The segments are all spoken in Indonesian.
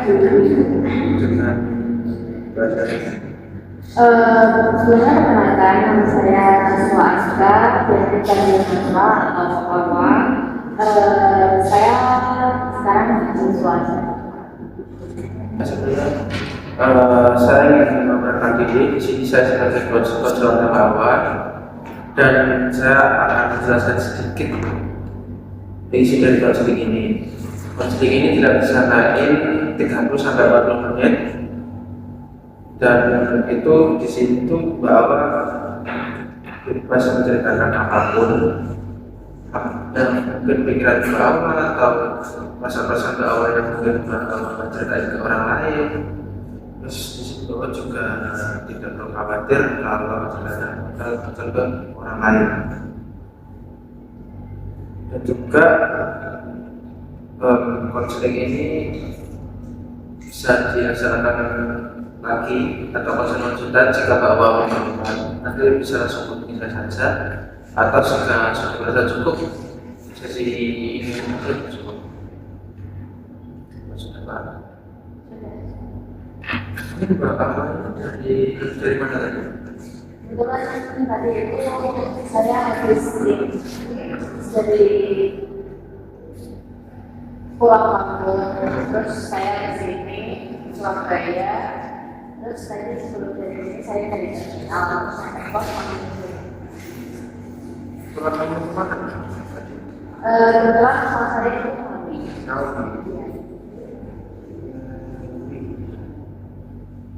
dengan belajar. Sebelumnya perkenalkan, nama saya Siswa Aska dari Tanjung atau Kawa. Saya sekarang siswa Aska. Sebelumnya saya ingin memperkenalkan diri. Di sini saya sebagai konsultan awal dan saya akan menjelaskan sedikit isi dari konseling ini. Konseling ini tidak disanain 30 sampai 40 menit. Dan itu di situ bahwa bebas menceritakan apapun dan mungkin pikiran bawah atau pesan-pesan bawah yang mungkin menceritain ke orang lain. Terus di situ juga tidak perlu khawatir kalau terjadi ke orang lain. Dan juga konseling ini bisa dilaksanakan lagi atau konsultan jika bawa memerlukan, nanti bisa langsung hubungi saya saja, atau jika sudah merasa cukup sesi ini mungkin cukup. Sudah Pak. Ini berapa dari mana tadi? Kebetulan tadi itu saya habis dari pulang kampung, terus saya ke sini Surabaya. Terus tadi sebelum dari sini saya dari terminal sampai kos Pulang kamu kemana? kebetulan sama saya itu kami.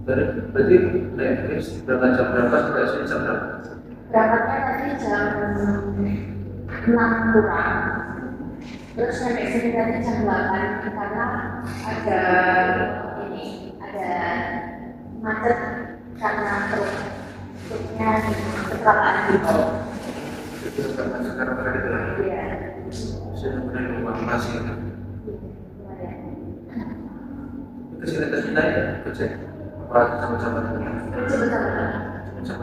Berarti berangkat jam berapa sampai sini jam berapa? Berangkatnya tadi jam 6 kurang. Terus sampai sini tadi jam 8 karena ada macet karena truknya kecelakaan gitu. Itu sekarang itu ya? Iya. Sudah menerima uang masih itu. Lumayan. Kesini tadi naik kecek apa sama-sama? Betul-betul. Sama-sama.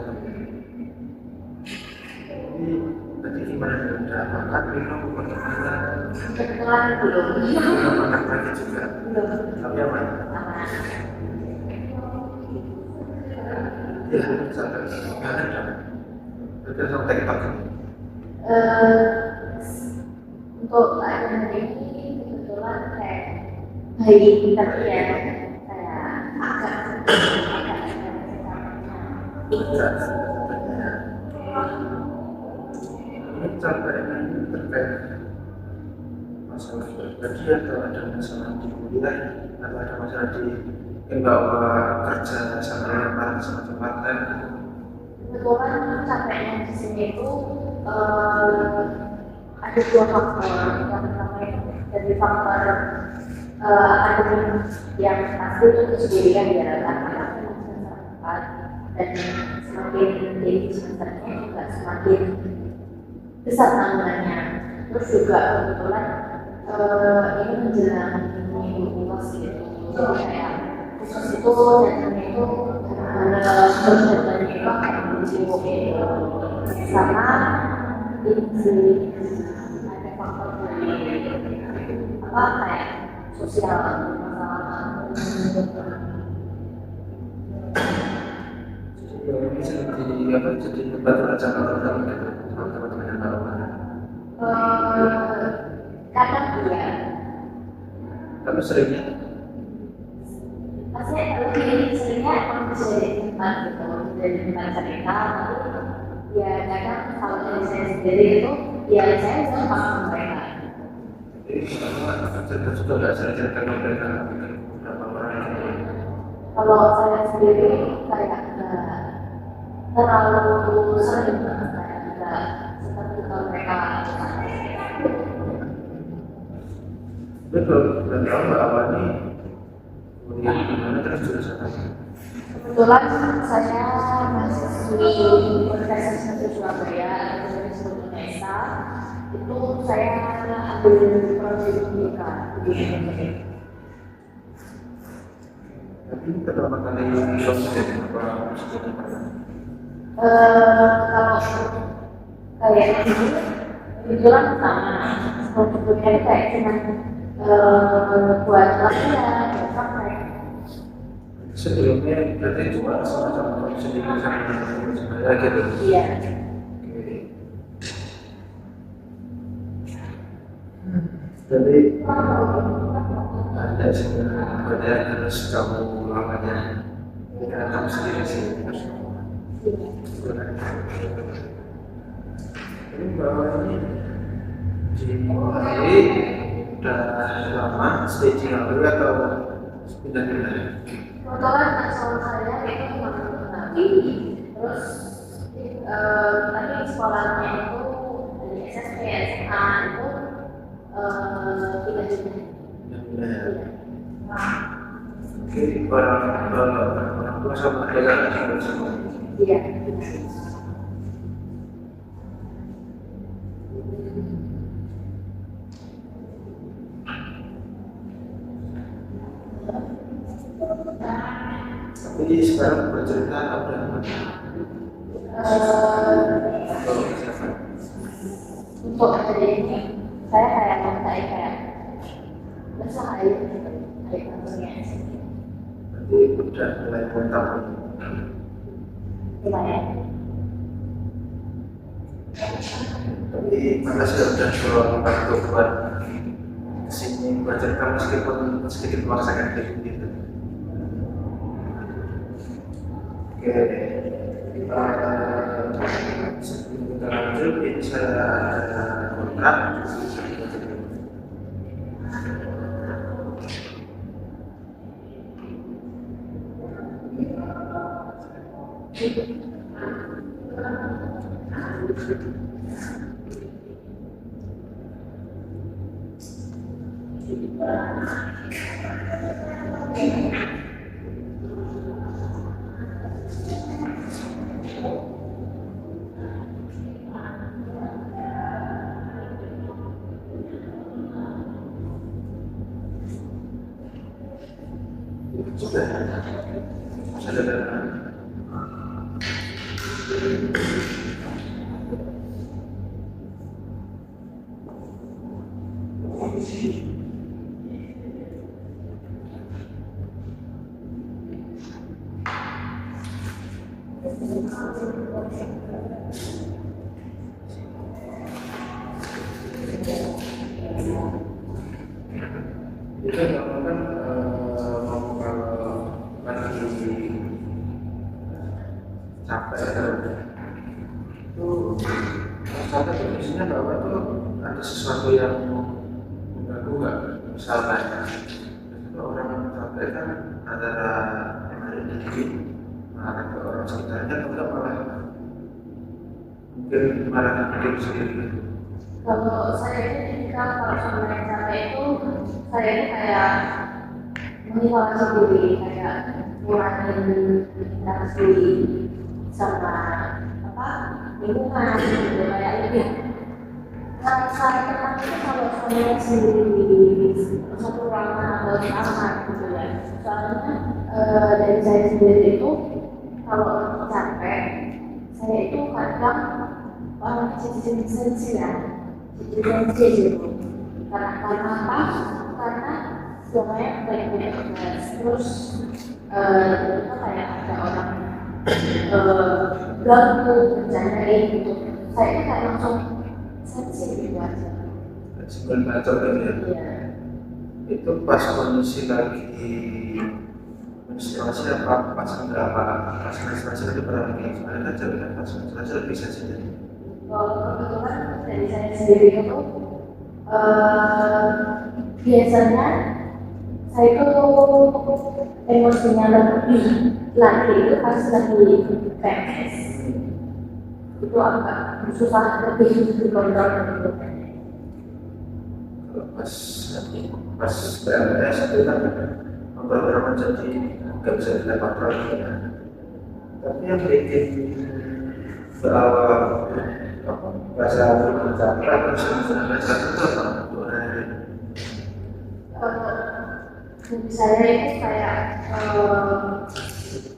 Tadi gimana? Udah makan minum atau mana? Kebetulan belum. Belum makan lagi juga. Belum. Tapi aman. Aman. Ya, sampai sekarang dah. Sudah sampai TikTok. Untuk keadaan hari ini kebetulan kayak baik tapi ya kayak agak Ini capaian ini terkait masalah pribadi atau ada masalah di kuliah atau ada masalah di bahwa kerja sambil lebaran semacam partai gitu. kebetulan capeknya di sini itu ada dua faktor. Yang pertama itu dari faktor akademik yang pasti itu kesendirian ya karena semester 4 dan semakin tinggi semesternya juga semakin besar tanggungannya. Terus juga kebetulan ini menjelang uas gitu, jadi kayak khusus itu jadinya itu berjadwalnya itu akan menjadi sama ini ada faktor dari apa kayak sosial masalah. Jadi bisa jadi tempat belajar tentang gitu teman-teman yang baru. Kadang iya. Tapi seringnya Maksudnya lebih seringnya emang bisa dari tempat gitu, dari tempat cerita. Tapi ya kadang kalau dari saya sendiri itu ya saya suka sama mereka. jadi cerita sudah nggak cerita mereka beberapa orang gitu. Kalau saya sendiri kayak nggak terlalu sering kayak nggak seperti kalau mereka. Tapi kalau dan tahu Mbak Awa ini kuliah di mana terus jurusan apa? Kebetulan saya mahasiswi Universitas Negeri Surabaya dari Indonesia. Itu saya ambil prodi pendidikan di Indonesia. Tapi ini pertama kali proses apa seperti apa? Kalau kayak ini kebetulan pertama sebelumnya kayak cuman buat latihan, praktek. sebelumnya berarti cuma sama-sama sedikit sama gitu. Iya. Oke. Jadi ada sebenarnya harus kamu lamanya karena kamu sendiri sih. Ini bahwa ini dimulai udah lama staging lalu atau pindah-pindah? Kebetulan asal saya itu memang lagi, terus tadi sekolahnya itu dari SMP, SMA itu pindah-pindah. Oke, orang tua sama adik semua. Iya. Tapi sekarang bercerita udah Untuk akhirnya ini saya kayak ngerti kayak besar air langsungnya nanti udah mulai mantap. lumayan. Tapi makasih udah suruh waktu buat kesini bercerita meskipun sedikit memaksakan diri gitu. Oke, sebelum kita lanjut ini saya ada kontrak. Sudah kita kan mau kalau lagi capek itu rasa tuh biasanya bahwa itu ada sesuatu yang mengganggu nggak, misalnya kalau orang capek kan antara yang ada di diri marah ke orang sekitarnya atau malah mungkin marah ke diri sendiri. Kalau saya ini kalau sama yang capek itu saya ini kayak mengisolasi diri, kayak ngurangin interaksi sama lingkungan gitu, kayak lebih rasa tenang itu kalau saya sendiri di satu ruangan atau di kamar gitu ya. Soalnya dari saya sendiri itu kalau capek saya itu kadang orang sensi ya. Jadi gitu. Karena apa? Karena semuanya banyak tugas. Terus kita kayak ada orang ganggu, bercandain gitu. Saya ini kayak langsung sensi gitu aja. Sebelum bacot kan ya. Iya. Itu pas kondisi lagi menstruasi apa pas enggak apa pas menstruasi itu pernah lagi soalnya kan kan pas menstruasi bisa saja. Kebetulan dari saya sendiri itu biasanya saya itu emosinya lebih lagi itu pas lagi PMS itu agak susah lebih dikontrol gitu. Pas PMS itu kan beberapa jadi nggak bisa kita kontrol ya. Tapi yang bikin bahasa berbicara terus bahasa itu apa? Saya itu kayak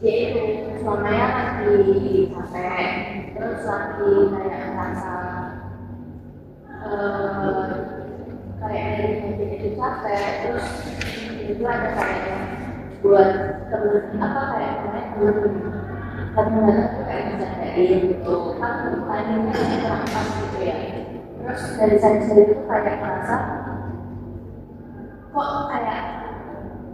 yaitu suamanya lagi capek, terus lagi kayak merasa kayak dari itu capek, terus itu ada kayak buat apa kayak kadang-kadang tuh kayak bercandain gitu kan timingnya kayak kurang pas gitu ya. Terus dari saya sendiri tuh kayak merasa kok kayak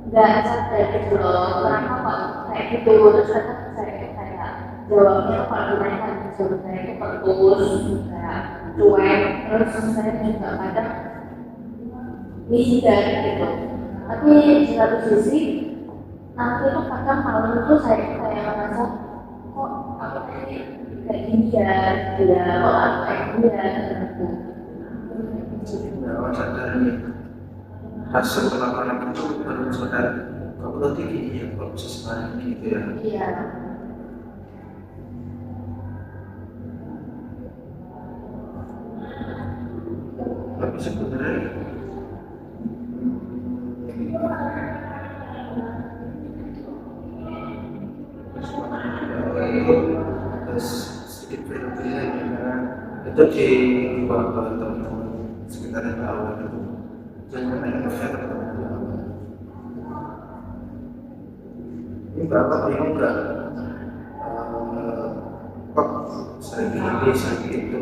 nggak sadar gitu loh, kenapa kok kayak gitu. Terus kadang saya kayak jawabnya kalau dinaikkan disuruh saya itu putus kayak cuek. Terus saya juga kadang minder gitu. Tapi di satu sisi nanti tuh kadang malam itu saya kayak merasa kok aku tadi kayak gini ya, kok aku kayak gini ya gitu. Awak sadar nih hasil pelaporan itu baru sadar kamu nanti gini ya kalau bisa sekarang ini gitu ya. Iya. Tapi sebenarnya sedikit berbeda karena itu di bawah teman-teman sekitar yang awal itu jangan main share teman-teman. Ini bapak bingung nggak kok sering ini sering itu.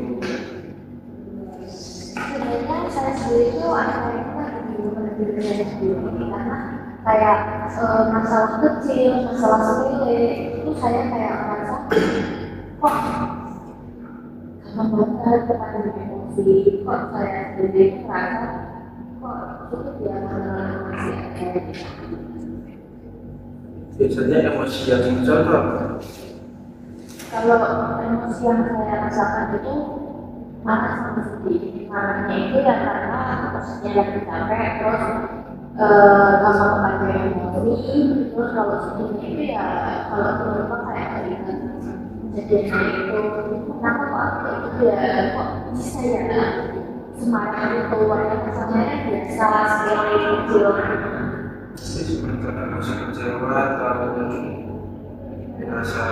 Sebenarnya saya sendiri tuh akhirnya di diri saya sendiri karena kayak masalah kecil, masalah sepele itu saya kayak merasa kok gampang banget kepada emosi. Kok saya sendiri merasa kok itu dia mengalami emosi aja gitu. Biasanya emosi yang muncul itu apa? Kalau emosi yang saya rasakan itu marah sama sedih. Marahnya itu ya karena maksudnya lagi capek, terus gampang kepada emosi. Terus kalau sedihnya itu ya kalau tiba-tiba kayak teringat kejadian itu, kenapa kok aku kayak gitu ya, kok bisa ya semarah itu, padahal misalnya biasa sekali kecil. Jadi sebenarnya emosi kecewa atau merasa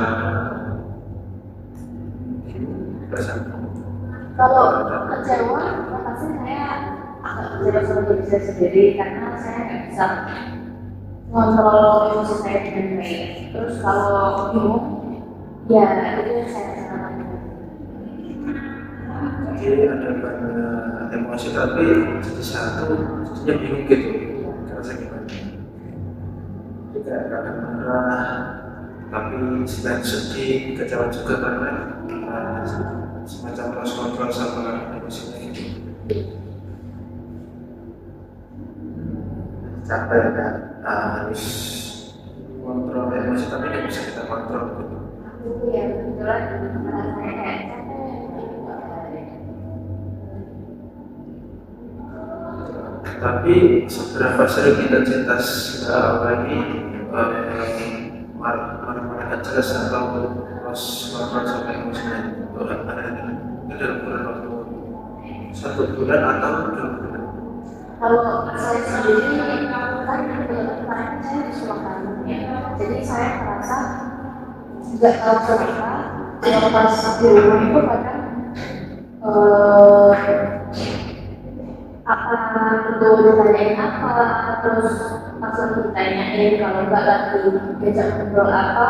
Kalau kecewa, pasti saya agak kecewa sama diri saya sendiri karena saya nggak bisa ngontrol emosi saya dengan baik. Terus kalau bingung, ya itu yang saya rasakan. jadi ada banyak emosi tapi jadi satu jadinya bingung gitu rasa gimana juga kadang marah tapi selain sedih kecewa juga karena semacam lost control sama emosinya gitu capek kan harus kontrol emosi tapi nggak bisa kita kontrol gitu. Itu ya kebetulan karena saya kayak capek. Tapi seberapa sering intensitas lagi marah-marah jelas atau lost control sama emosinya itu dalam kurun waktu 1 bulan atau 2 bulan. Kalau saya sendiri kan kebetulan kemarin saya di Surakarta ya, jadi saya merasa nggak tahu kenapa kalau pas di rumah itu kadang apa itu ditanyain apa, terus pas lagi ditanyain kalau nggak lagi diajak ngobrol apa,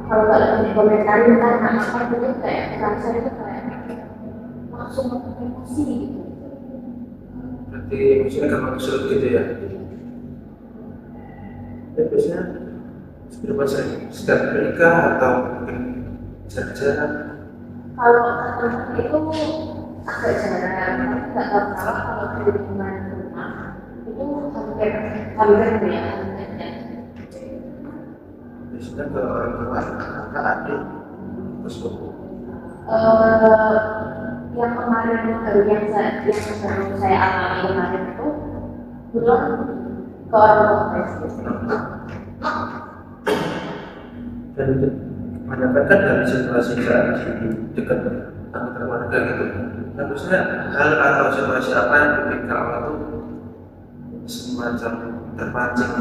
kalau nggak lagi dikomentarin karena apa gitu kayak merasa itu kayak langsung emosi gitu. Berarti emosinya gampang surut gitu ya. Ya biasanya seberapa sering setiap menikah atau mungkin jarang-jarang. Kalau ketemu itu agak jarang, tapi nggak tahu kenapa kalau di lingkungan rumah itu hampir ya, hampir. Biasanya ke orang tua, kakak, adik, terus Yang kemarin baru yang baru saya alami kemarin itu belum ke orang tua saya sendiri. dan kebanyakan kan dari situasi saat di dekat anggota keluarga gitu. Harusnya hal atau situasi apa yang bikin kawan tuh semacam terpancing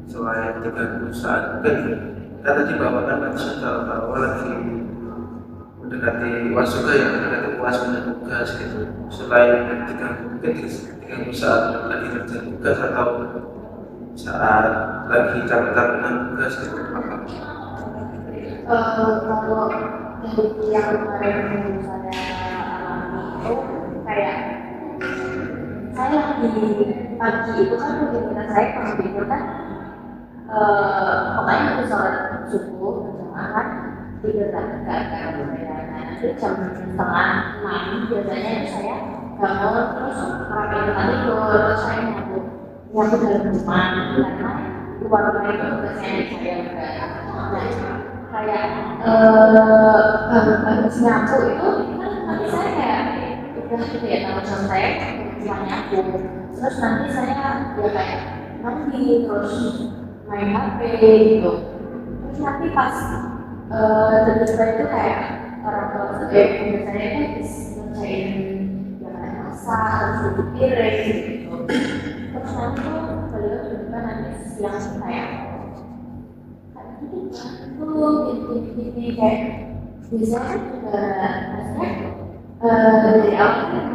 selain terganggu saat mungkin kan tadi bawakan langsung bahwa lagi mendekati wasuga ya, mendekati puas tugas gitu. Selain terganggu mungkin terganggu saat lagi kerja tugas atau saat lagi capek-capek tugas gitu apa? Kalau yang kemarin saya alami itu kayak saya di pagi itu kan rutinitas saya kalau tidur kan pokoknya habis sholat subuh berjamaah kan tidur lagi agak saya nanti jam setengah 6 biasanya itu saya bangun terus rapi tempat tidur terus saya nyapu dalam rumah karena luar rumah itu tugasnya saya udah kayak habis nyapu itu kan nanti saya kayak udah gitu ya tanggung jawab saya cuma nyapu terus nanti saya ya kayak mandi terus main HP gitu terus nanti pas tiba-tiba itu kayak orang tua saya biasanya kan ngerjain yang kayak masak terus cuci piring gitu terus nanti beliau juga nanti siang kayak gini kayak biasanya juga maksudnya dari awal kan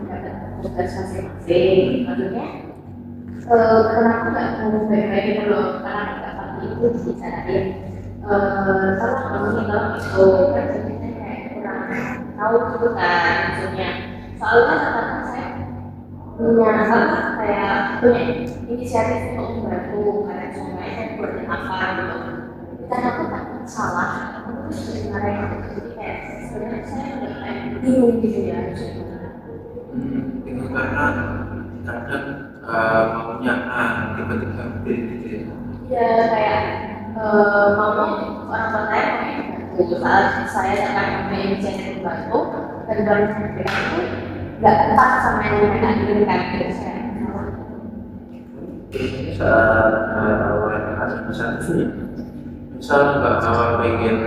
dapat tugas masing-masing maksudnya karena aku nggak mau baik-baik gitu loh karena nggak pasti itu dibicarain kalau itu kan jadinya kayak kurang tahu gitu kan maksudnya soalnya kadang saya punya inisiatif untuk membantu karena cuma saya buat apa gitu dan aku takut salah aku terus dimarahin jadi kayak sebenarnya saya udah kayak bingung gitu ya Bingung karena kadang maunya tiba-tiba B gitu ya. ya kayak mau orang tua saya mau bantu saat saya akan mempunyai inisiatif membantu dan baru saya itu nggak pas sama yang mereka inginkan gitu saya Saat awal administratif misal nggak awal pengen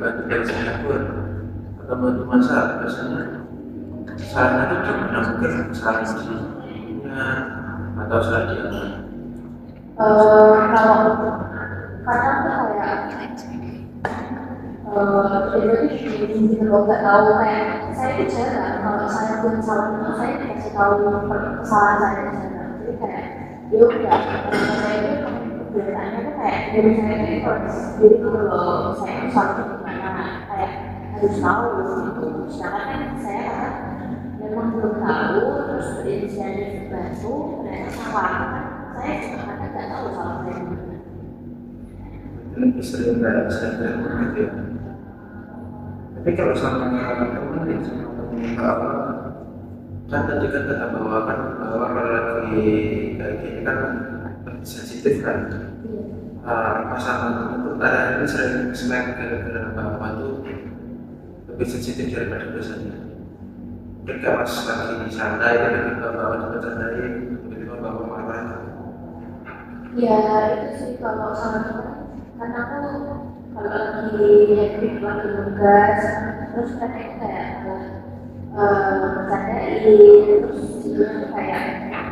bantu dari Singapura atau bantu masak biasanya sarannya itu gimana mungkin saran sih atau saran dia kalau kadang tuh kayak jadi kalau nggak tahu kayak saya itu jarang kalau saya pun salah itu saya dikasih tahu kesalahan saya di sana jadi kayak ya udah saya itu kebiasaannya tuh kayak dari saya itu jadi kalau saya itu salah gimana kayak harus tahu gitu sedangkan kan saya kan memang belum tahu terus berinisiatif bantu ternyata salah saya juga kadang nggak tahu salah saya lebih sering nggak sadar gitu ya. Tapi kalau sama teman ya sama teman apa kan tadi kan kata bahwa kalau lagi kayak gini kan lebih sensitif kan. Pasangan itu kadang ini sering snack gara-gara bapak tuh lebih sensitif daripada biasanya. Ketika pas lagi santai tiba-tiba bawa bercandain tiba-tiba bawa marah. ya itu sih kalau sama teman karena aku kalau lagi hektik lagi tugas terus kadang kayak bercandain terus juga kayak kan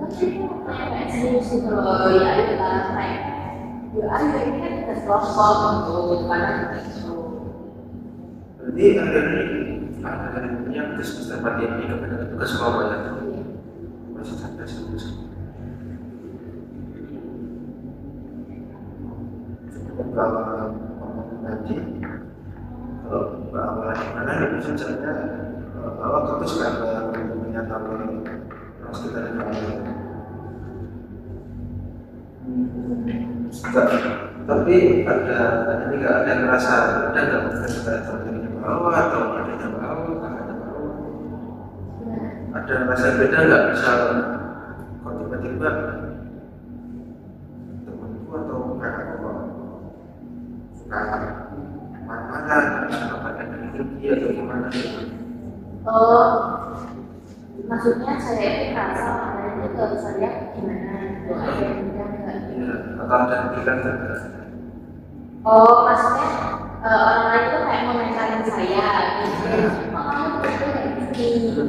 sih kayak serius gitu loh ya itulah kayak ya ayo ini kan kita kelompok gitu karena gitu Berarti ada yang semester 4 ini kepada tugas sekolah ya masih sampai semester kalau ngomong tadi kalau awalnya gimana itu sebenarnya awal itu sekarang menyatakan harus kita tapi ada ini nggak ada ngerasa ada nggak mungkin teman-teman bawah atau adanya bawah ada rasa beda nggak misal kalau tiba-tiba temanku atau kakakku kok suka marah-marah suka pakai energi atau gimana gitu. Maksudnya saya itu merasa orang itu ke saya gimana gitu ada yang bilang nggak Iya, atau ada yang bilang enggak. maksudnya orang lain itu kayak komentarin saya gitu kamu tuh kayak gini gitu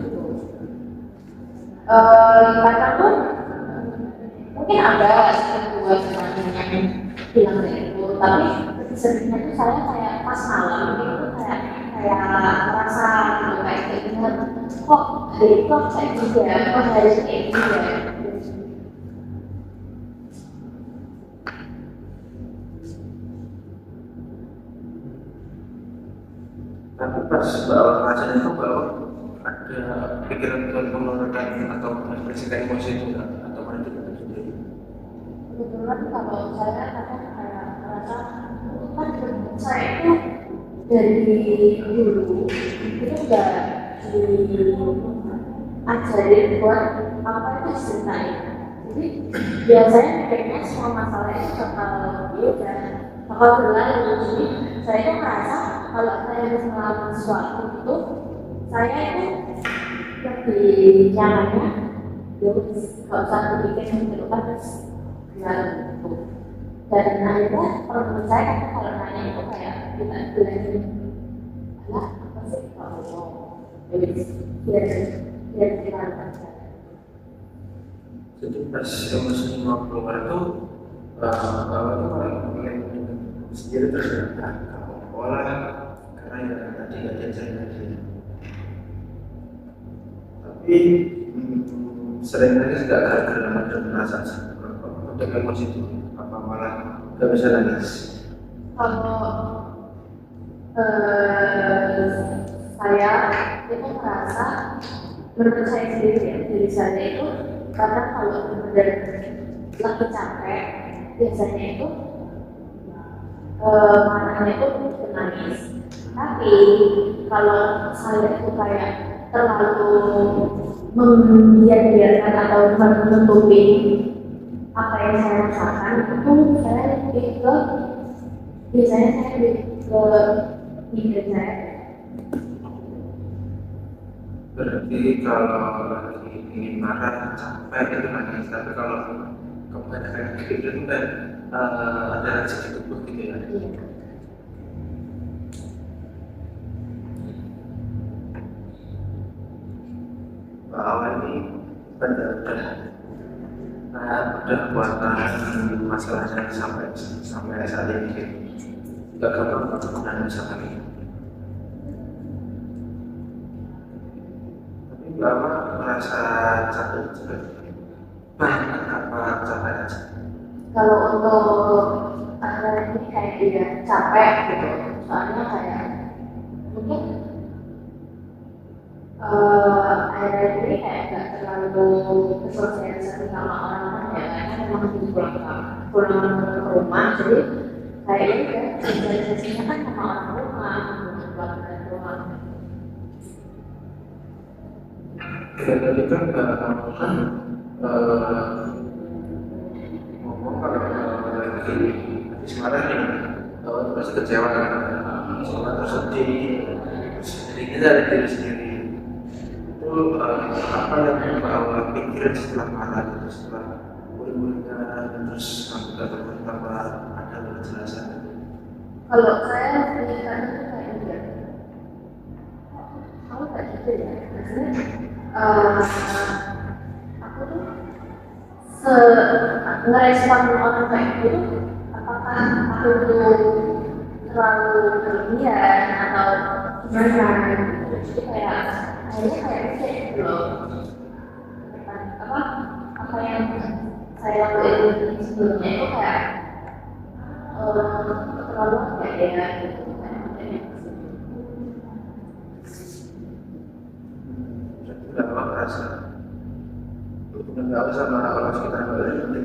kadang tuh mungkin ada dua temannya yang bilang kayak gitu tapi sebenarnya tuh saya kayak pas malam itu kayak merasa gitu kayak ingat kok hari itu kayak gitu ya kok hari ini kayak gitu tapi pas bawa ngerasain itu bahwa ada pikiran untuk mengeluarkan atau mengekspresikan emosi itu enggak? Atau mana itu tetap sendiri? Kebetulan kalau saya kadang kayak merasa kan saya itu dari dulu itu udah diajarin buat apa itu ceritain. Jadi biasanya mikirnya semua masalah itu bakal berlalu. Jadi saya itu merasa kalau saya bisa melakukan sesuatu itu saya itu lebih nyamannya ya nggak usah berpikir gitu kan berlalu gitu. Dan akhirnya kalau menurut saya kalau nanya itu kayak kita belajar lah apa sih kalau mau biar kita lakukan. Jadi pas emosi mau keluar itu bahwa itu mulai sendiri terus ya kalau pola karena ya tadi nggak jajan tadi. Tapi sering nangis nggak gara-gara ada merasa untuk emosi itu apa malah nggak bisa nangis? Kalau saya itu merasa menurut saya sendiri ya diri saya itu karena kalau benar lagi capek biasanya itu marahnya itu menangis. Tapi kalau saya itu kayak terlalu membiarkan atau menutupi apa yang saya rasakan itu saya lebih ke biasanya saya lebih ke ide saya. Berarti kalau lagi ingin marah capek itu nangis, tapi kalau kebanyakan itu kan ada sedikit begitu ya. Bahwa ini benar-benar udah buatan masalahnya sampai saat ini gitu. Gak gampang dan bisa lagi. Tapi bahwa merasa capek banyak apa capek aja. Kalau untuk ini kayak dia capek gitu, soalnya kayak mungkin akhir-akhir ini kayak nggak terlalu bersosialisasi sama orang-orang ya, karena memang pulang ke rumah, jadi kayaknya kayak sosialisasinya kan sama orang rumah, pulang ke rumah. Tadi kan kamu kan ngomong kalau lagi habis marah nih, itu pasti kecewa kan, soalnya tersedih, sedihnya dari diri sendiri. Itu apa yang membawa pikiran setelah marah itu setelah murid-muridnya terus anggota tambah ada penjelasan. Kalau saya lebih kadang kayak gitu, aku kayak gitu ya, maksudnya aku tuh ngerespon orang kayak gitu, apakah aku tuh terlalu berlebihan atau gimana gitu. Jadi kayak akhirnya kayak gitu loh, apa yang saya lakuin sebelumnya itu kayak terlalu kayak ya gitu. Tidak merasa nggak usah sama orang sekitar berarti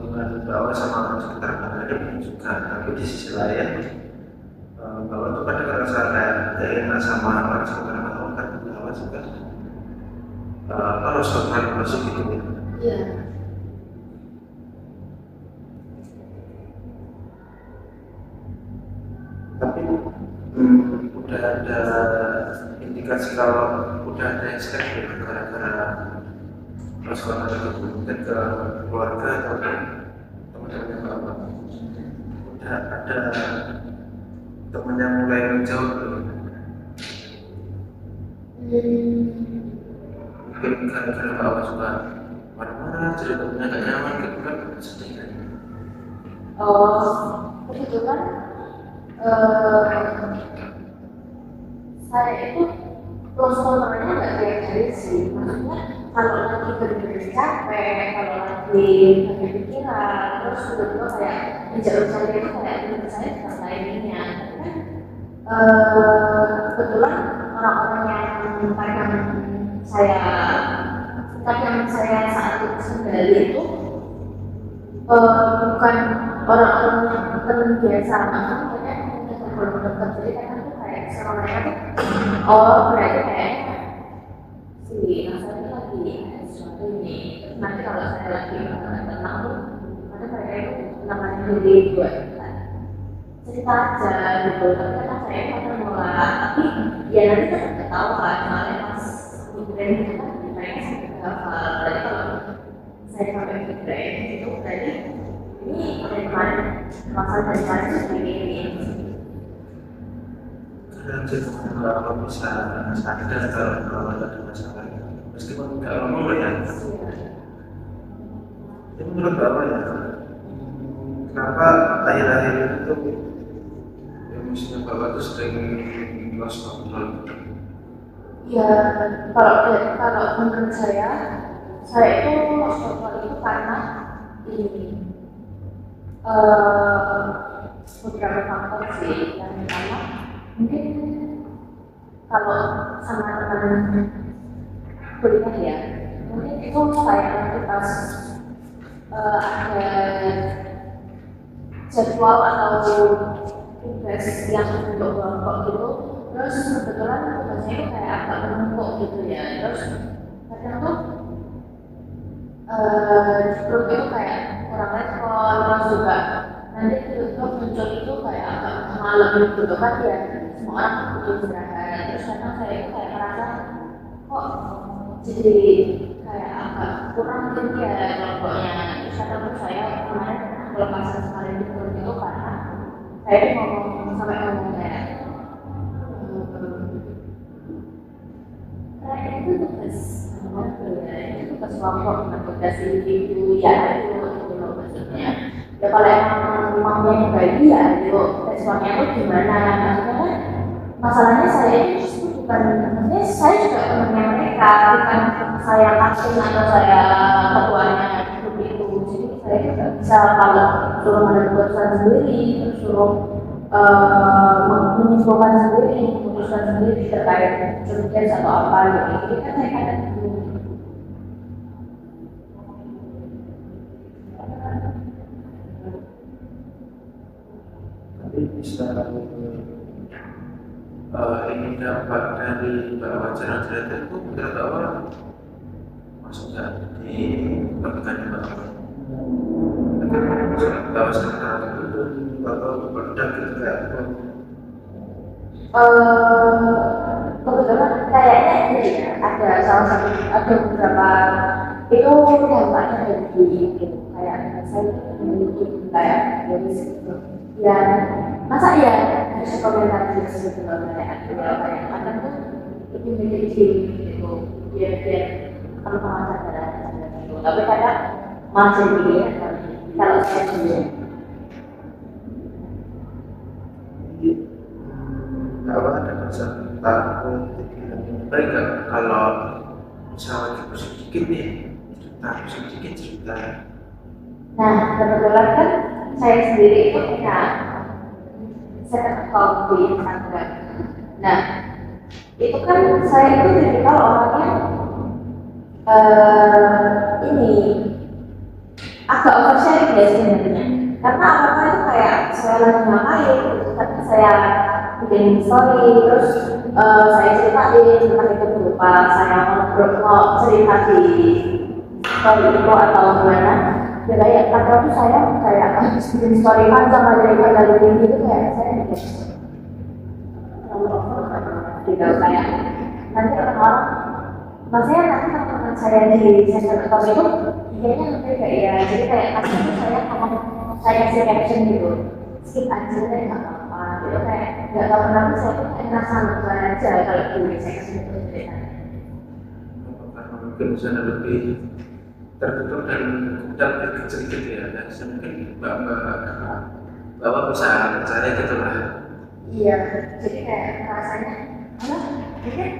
bukan bawa sama orang sekitar berarti juga, tapi di sisi lain bahwa itu kadang ngerasa kayak enak sama orang sekitar atau kan bawa juga harus bermanfaat gitu ya. Iya. Tapi udah ada indikasi kalau udah ada yang sekali gara-gara masalah tersebut mungkin ke keluarga atau teman-teman yang lama udah ada teman yang mulai menjauh mungkin gara-gara bawa juga marah-marah ceritanya gak nyaman gitu kan sedih kan. Kebetulan saya itu close controlnya nggak kayak gitu sih, maksudnya kalau lagi bener-bener capek, kalau lagi banyak pikiran, terus tiba-tiba kayak menjauh saya itu kayak menurut saya bukan lainnya, kebetulan orang-orang yang saya kadang saya saat itu sendiri itu bukan orang-orang yang biasa, makanya kita belum dekat, jadi kadang tuh kayak sama mereka tuh berarti kayak si Nasar ini lagi sesuatu ini, nanti kalau saya lagi tenang tuh kadang mereka itu namanya diri buat cerita aja gitu, tapi kadang saya kadang mulai, tapi ya nanti tetap ketawa, soalnya pas migrain itu kan mereka sampai hafal, berarti kalau saya sampai migrain itu berarti ini dari kemarin masalah dari kemarin seperti ini. Kadang jadi kalau bisa sadar kalau ada masalah, meskipun nggak ngomong ya. Jadi menurut Bapak ya, kenapa akhir-akhir itu emosinya Bapak tuh sering lost control? Ya, kalau menurut saya itu lost control itu karena ini beberapa faktor sih. Yang pertama mungkin kalau sama teman kuliah ya, mungkin itu kayak aktivitas ada jadwal atau tugas yang untuk kelompok gitu, terus kebetulan tugasnya itu kayak agak menumpuk gitu ya, terus kadang tuh grup itu kayak kurang respon, terus juga nanti tiba-tiba muncul itu kayak agak malam gitu kan ya, semua orang butuh istirahat, terus kadang saya itu kayak merasa kok jadi kayak agak kurang gitu ya kelompoknya, terus kadang tuh saya kemarin pelepasan kemarin di grup itu karena saya ngomong kayak itu tugas itu tugas kelompok, tugas individu ya itu maksudnya ya kalau emang maunya dibagi ya itu responnya itu gimana, maksudnya kan masalahnya saya itu justru bukan, maksudnya saya juga temannya mereka, bukan saya kasih atau saya ketuanya itu, jadi saya juga bisa kalau suruh mengambil keputusan sendiri, suruh menyimpulkan sendiri, memutuskan sendiri terkait tugas atau apa gitu, jadi kan saya kadang tapi bisa ingin dapat dari bahwa jalan-jalan itu menurut Bapak maksudnya di pertengahan Bapak Bapak sekarang itu Bapak berdak gitu kayak kebetulan kayaknya ini ya ada salah satu, ada beberapa itu dampaknya dari gitu, kayak saya memiliki kayak dari situ ya, masa ya harus komentar gitu kayak kadang tuh itu memiliki gitu biar kalau pengajar gitu, tapi kadang masih begini kalau saya sendiri Bapak ada rasa takut baik nggak kalau misalnya pusing dikit nih pusing dikit cerita. Nah, kebetulan kan saya sendiri itu punya set account di Instagram. Nah, itu kan saya itu tipikal orangnya ini agak oversharing ya sebenarnya. Karena apa-apa itu kayak saya lagi ngapain, tapi saya bikin story, terus saya ceritain entah itu berupa saya mau cerita di story itu atau gimana. Ya kayak kadang tuh saya kayak habis bikin story panjang aja dari gitu kayak saya gitu kayak nanti orang-orang maksudnya nanti teman-teman saya di session account itu kayaknya nanti kayak ya jadi kayak kadang tuh saya ngomong saya kasih caption gitu skip aja deh nggak apa-apa gitu kayak nggak tahu kenapa saya tuh kayak ngerasa nonton aja kalau di session itu ceritanya karena mungkin sana lebih tertutup dan sedikit ya, dan mungkin Bapak bisa percaya gitu lah. Iya, jadi kayak rasanya, mungkin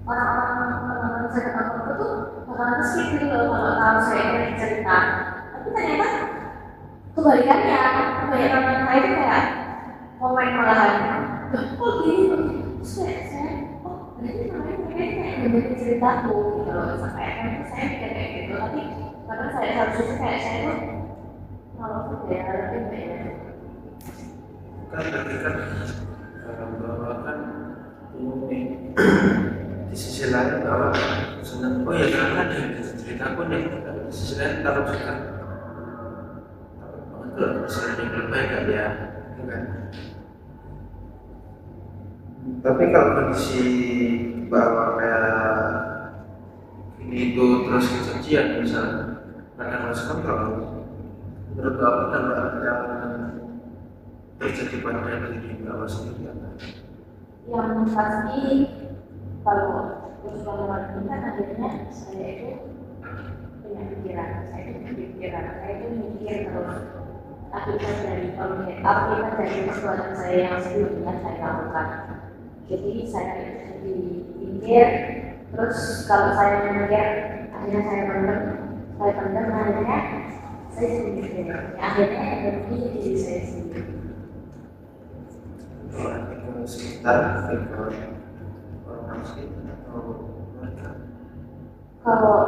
orang-orang saya ketemu itu tuh bakalan kesini gitu loh kalau saya ingin cerita. Tapi ternyata kebalikannya, kebanyakan orang saya itu kayak komen malahan oh gitu. Terus saya oh berarti namanya mereka kayak dengerin ceritaku gitu loh. Sampai akhirnya saya mikir kayak gitu, tapi karena saya harusnya kayak saya tuh kalau tuh ya lebih kayak kan tapi kan bahwa kan umumnya di sisi lain bahwa senang oh ya karena ada yang ceritaku nih, tapi di sisi lain takut juga takut banget kalau misalnya yang lebih baik kan ya kan. Tapi kalau kondisi bahwa kayak ini itu terus kejadian misalnya kadang harus kontrol menurut apa tambah yang terjadi pada diri bahwa sendiri apa? yang pasti kalau persoalan ini kan akhirnya saya itu punya pikiran, saya itu berpikiran, saya itu mikir terus akibat dari perbuatan saya yang sebelumnya saya lakukan. Jadi saya itu jadi pikir, terus kalau saya mikir akhirnya saya pendam akhirnya saya sendiri, akhirnya energi diri saya sendiri. Kalau sekitar orang sekitar atau mereka Kalau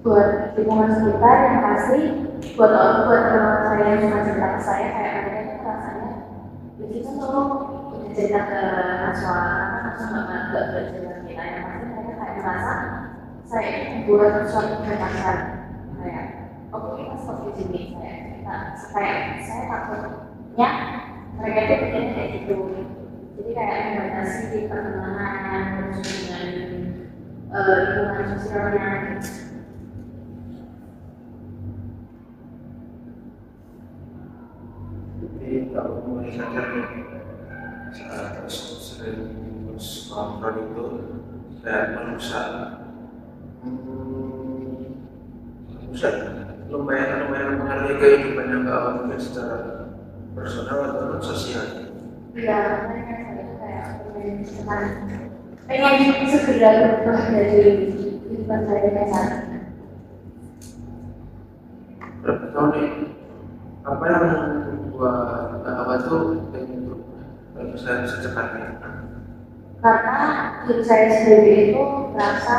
buat lingkungan sekitar yang pasti buat teman saya yang cuma cerita ke saya kayak mereka itu rasanya begitu tuh udah cerita ke Naswa nggak bercerita ke kita yang pasti mereka kayak merasa saya itu buat suatu kekerasan kayak oke kita seperti ini kayak saya takutnya mereka itu pikirnya kayak gitu, jadi kayak membatasi pertemanan terus dengan lingkungan sosialnya. jadi kalau mulai sadar saat sering kontrol itu kayak merusak lumayan mengalami kehidupan yang gak mungkin secara personal atau sosial. Iya, makanya saya itu kayak pengen segera berubah dari kehidupan saya yang saat ini. Berapa tahun nih? Apa yang membuat awal tuh pengen berubah? Kalau misalnya secepatnya? Karena diri saya sendiri itu merasa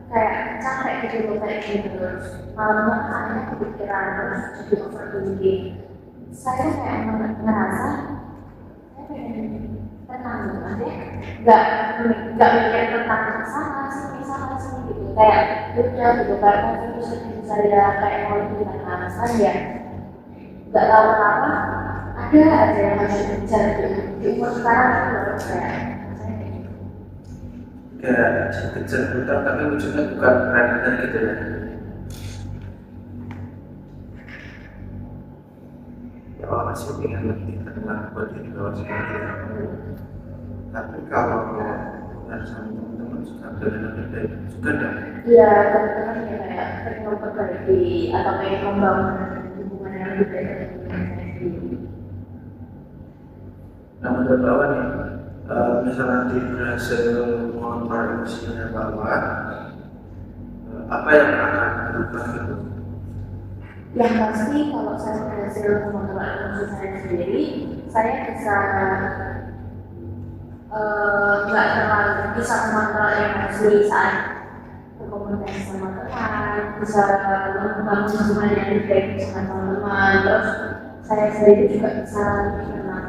kayak capek gitu loh kayak gini terus. Malam akhirnya kepikiran terus jadi overthinking. Saya kayak merasa saya pengen tenang gitu aja, nggak mikir tentang salah sih gitu, kayak udah gitu karena itu sedih saya kayak mau dibilang saya nggak tahu kenapa ada aja yang harus dikejar di umur sekarang itu baru saya Kayak kejar hutang tapi ujungnya bukan keren gitu ya. Ya orang sih pengen lebih tenang buat diri bawah sendiri. Tapi kalau bukan sama teman-teman suka beda-beda juga dah. iya teman-teman ya kayak pengen memperbaiki atau pengen membangun hubungan yang lebih baik dengan saya sendiri. Nah menurut Bapak nih, misalnya nanti berhasil mengontrol emosinya Bapak, apa yang akan berubah gitu? Yang pasti kalau saya berhasil mengontrol emosi saya sendiri, saya bisa nggak terlalu bisa mengontrol emosi saat berkomunikasi sama teman, bisa membangun hubungan yang lebih baik sama teman-teman, terus saya sendiri juga bisa lebih tenang.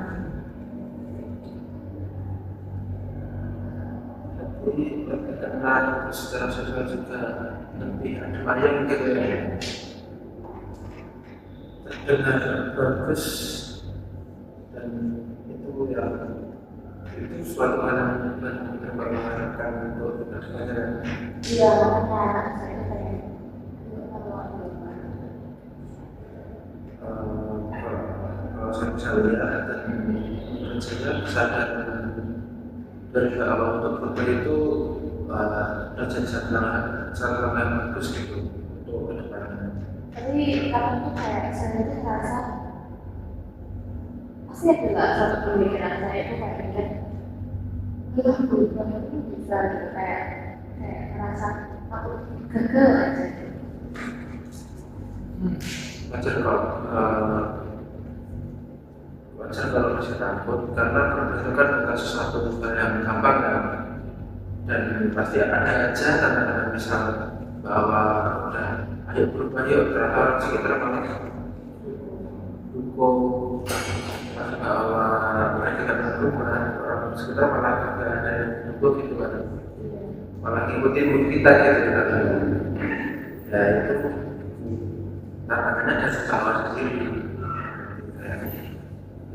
Jadi lebih tenang secara sosial juga lebih ada yang gitu ya. Terdengar bagus dan itu yang itu suatu hal yang benar-benar mengharapkan untuk kedepannya. Iya, makanya saya kayak Kalau saya bisa lihat dan menurut saya kesadaran dari awal untuk berubah itu terjadi satu yang bagus gitu untuk kedepannya. tapi kadang tuh kayak saya tuh merasa pasti ada nggak satu pemikiran saya itu kayak mikir berubah itu bisa gitu kayak merasa aku gagal aja. Wajar kalau wajar kalau masih takut karena itu kan bukan sesuatu hal yang gampang kan, dan pasti ada aja tanda-tanda misal bahwa udah ayo berubah yuk, ternyata orang sekitar malah dukung bahwa mereka tidak berubah, orang sekitar malah nggak ada yang dukung gitu kan, malah ngikutin kita gitu kan. Ya itu tantangannya ada skala sendiri.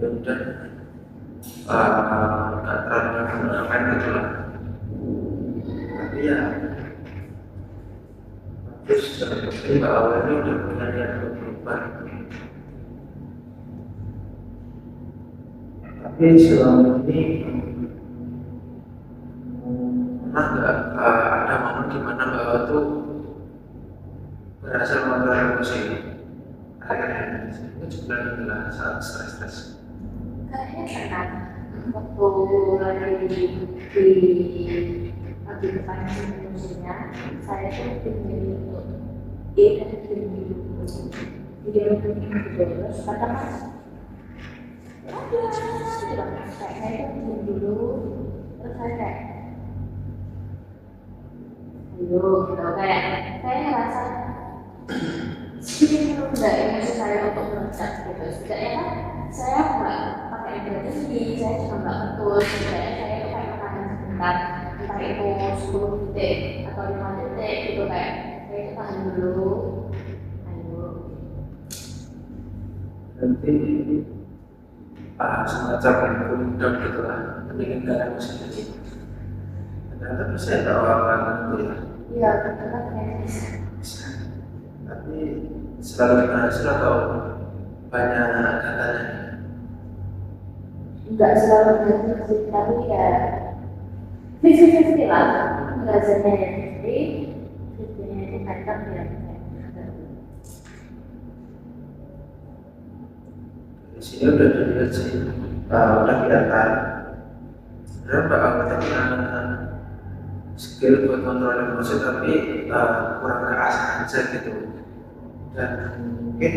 Ya udah, nggak terlalu menggunakan gitu lah. Tapi ya terus seperti Mbak awalnya udah punya niat untuk berubah. Tapi selama ini pernah nggak ada momen di mana Mbak Awa tuh berhasil mengontrol emosi? Akhirnya itu juga adalah saat stres. Kayaknya pernah waktu lagi di depan musimnya, saya tuh ingin untuk video terus kata mas ada saya itu dulu, terus saya kayak ayo gitu, kayak saya ngerasa sedikit menunda emosi saya untuk merecat gitu. Setidaknya kan saya nggak pakai energi, saya cuma nggak betul. Setidaknya saya itu kayak makan sebentar, entah itu 10 detik atau 5 detik gitu, kayak saya itu tahan dulu. Ayo. Nanti semacam cooling down gitu lah, meninggalkan emosi tadi. Ternyata bisa ya Mbak Awa itu ya. Iya, betul kan kayak bisa. Tapi selalu berhasil atau banyak katanya? Enggak selalu berhasil sih, tapi ya 50-50 lah. Rasanya yang 50, 50-nya itu mantap ya. Di sini udah dilihat sih, udah kelihatan. Sebenarnya Mbak Awa tadi skill buat kontrol emosi, tapi kurang keasah aja gitu. Dan mungkin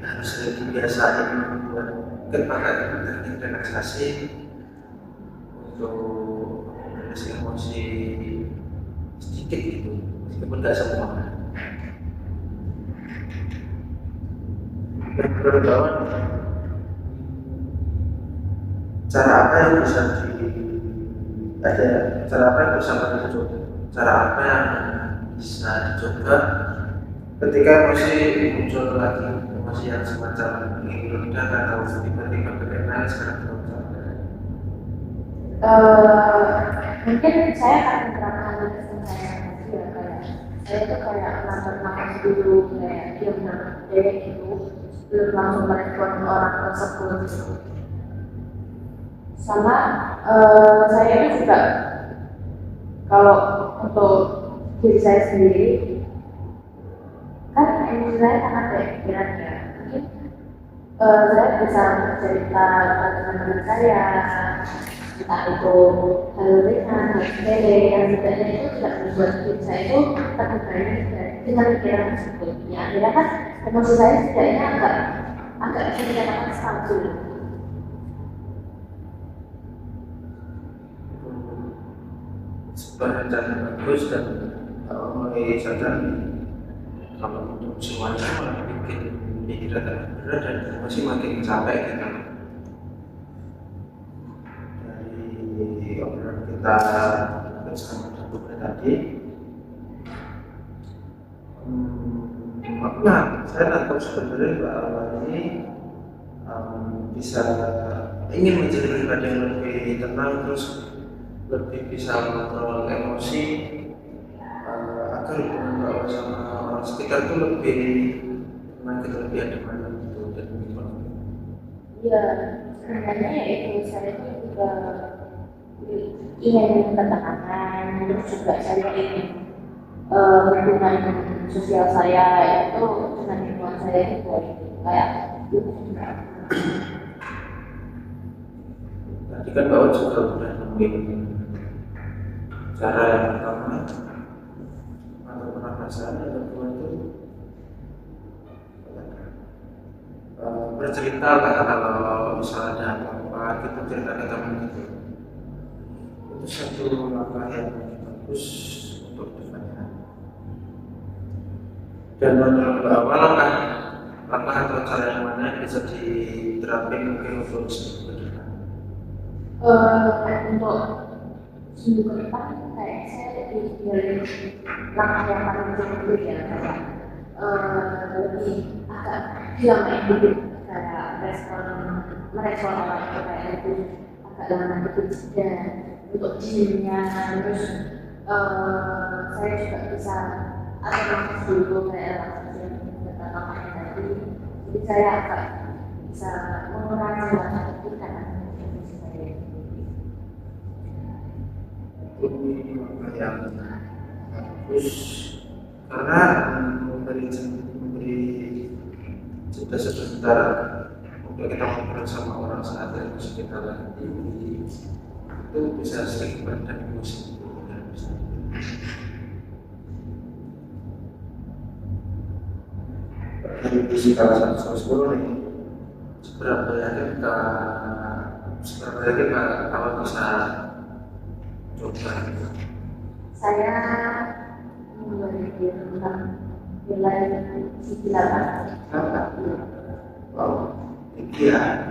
harus lebih biasain buat pakai teknik relaksasi untuk menulis emosi sedikit gitu, meskipun nggak semua. Dan menurut kawan, cara apa yang bisa cara apa yang bisa dicoba ketika emosi muncul lagi, emosi yang semacam ingin meredak atau tiba-tiba pengen nangis karena terlalu capek? Mungkin saya akan menerapkan sistem saya sendiri ya, kayak saya itu kayak nafas dulu, kayak diam kayak gitu, belum langsung merespon orang tersebut. Sama saya itu juga kalau untuk diri saya sendiri kan emosi saya sangat kayak pikiran ya, mungkin saya bisa cerita ke teman-teman saya, entah itu hal ringan, hal sepele yang sebenarnya itu tidak membuat diri saya itu terbebani dengan pikiran tersebut. Ya akhirnya kan emosi saya setidaknya agak bisa dikatakan stabil. Sebuah rencana bagus, dan mulai sadar kalau untuk semuanya malah bikin pikiran tambah berat dan masih makin capek gitu. Dari obrolan kita bersama satu tadi, saya nangkep sebenarnya bahwa ini bisa ingin menjadi pribadi yang lebih tenang, terus lebih bisa mengontrol emosi, agar hubungan Mbak sama orang sekitar itu lebih tenang, kita lebih adem gitu dan begitu. Iya, sebenarnya ya itu saya itu juga ingin ketekanan, terus juga saya ingin hubungan sosial saya itu dengan lingkungan saya itu kayak gitu. Tadi kan Mbak juga udah nemuin cara yang pertama atau pernafasan, yang kedua itu bercerita lah kalau misalnya ada apa-apa kita cerita ke teman gitu, itu satu langkah yang bagus untuk depannya. Dan menurut Mbak Awa, langkah atau cara yang mana yang bisa diterapin mungkin untuk seminggu ke depan? Untuk seminggu ke depan kayak saya dari langkah yang paling dulu ya, kayak lebih agak dilamain dikit, kayak merespon orang itu kayak itu agak lama dikit. Dan untuk gymnya terus saya juga bisa ada nafas dulu kayak relaksasi tadi, jadi saya agak bisa mengurangi rasa itu karena saya Ini langkah yang bagus karena memberi jeda sebentar untuk kita ngobrol sama orang saat emosi kita lagi tinggi, itu bisa sedikit meredam emosi. Dari skala 1 sampai 10 nih, seberapa yakin kalau bisa coba? saya memberikan nilai 9. Wow, tinggi ya.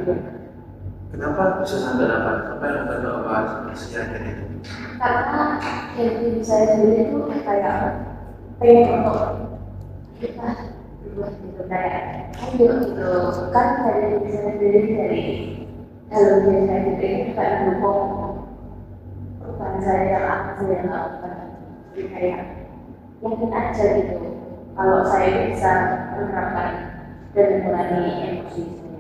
Kenapa bisa sampai 8? Apa yang membuat Bapak masih yakin itu? Karena dari diri saya sendiri itu kayak pengen untuk kita berbuat gitu, kayak ayo gitu kan, dari diri saya sendiri, dari dalam diri saya sendiri itu kayak mendukung perubahan saya yang akan saya lakukan. Jadi kayak yakin aja gitu kalau saya bisa menerapkan dan mengurangi emosi saya.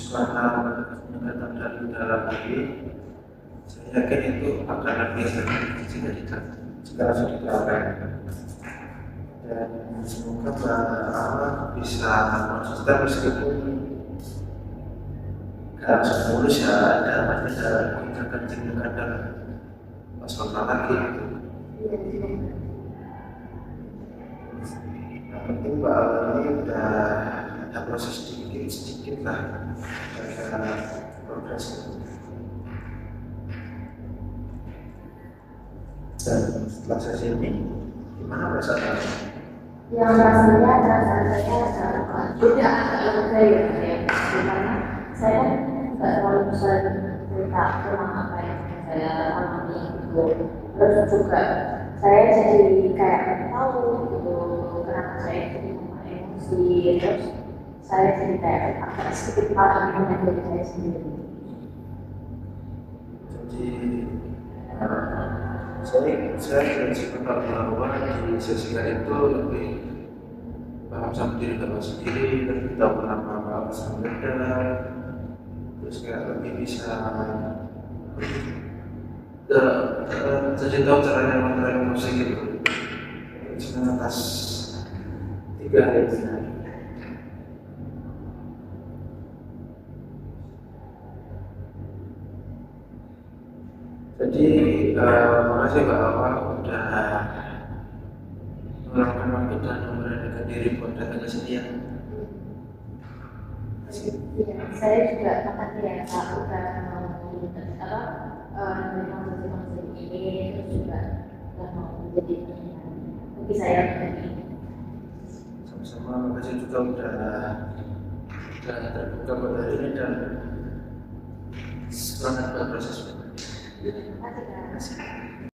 Karena mendatang dari dalam diri, saya yakin itu akan lebih efektif jika langsung diterapkan. Dan semoga Bapak bisa konsisten meskipun gak langsung mulus ya, ada kencing kadang pas lagi gitu. Yang penting Mbak ini udah ada proses sedikit lah karena progres. Dan setelah sesi ini gimana perasaan? Yang perasaan saya juga agak lega ya, karena saya nggak terlalu bisa cerita tentang apa yang saya alami gitu. Terus juga saya jadi kayak tahu gitu kenapa saya jadi emosi. Terus saya jadi kayak agak sedikit paham dengan diri saya sendiri. Jadi saya sempat bahwa di sesi itu lebih paham sama diri Bapak sendiri, lebih tahu kenapa Bapak sampai terus kayak lebih bisa jadi tahu caranya mengenai emosi gitu. Atas 3 hari ini. Jadi makasih Mbak Awa udah meluangkan waktu dan memberanikan diri buat datang ke sini ya. Iya, saya juga makasih ya Pak udah mau ini, terus juga udah mau menjadi bagi saya pribadi. Sama-sama, makasih juga udah terbuka pada hari ini dan semangat buat proses. Terima kasih.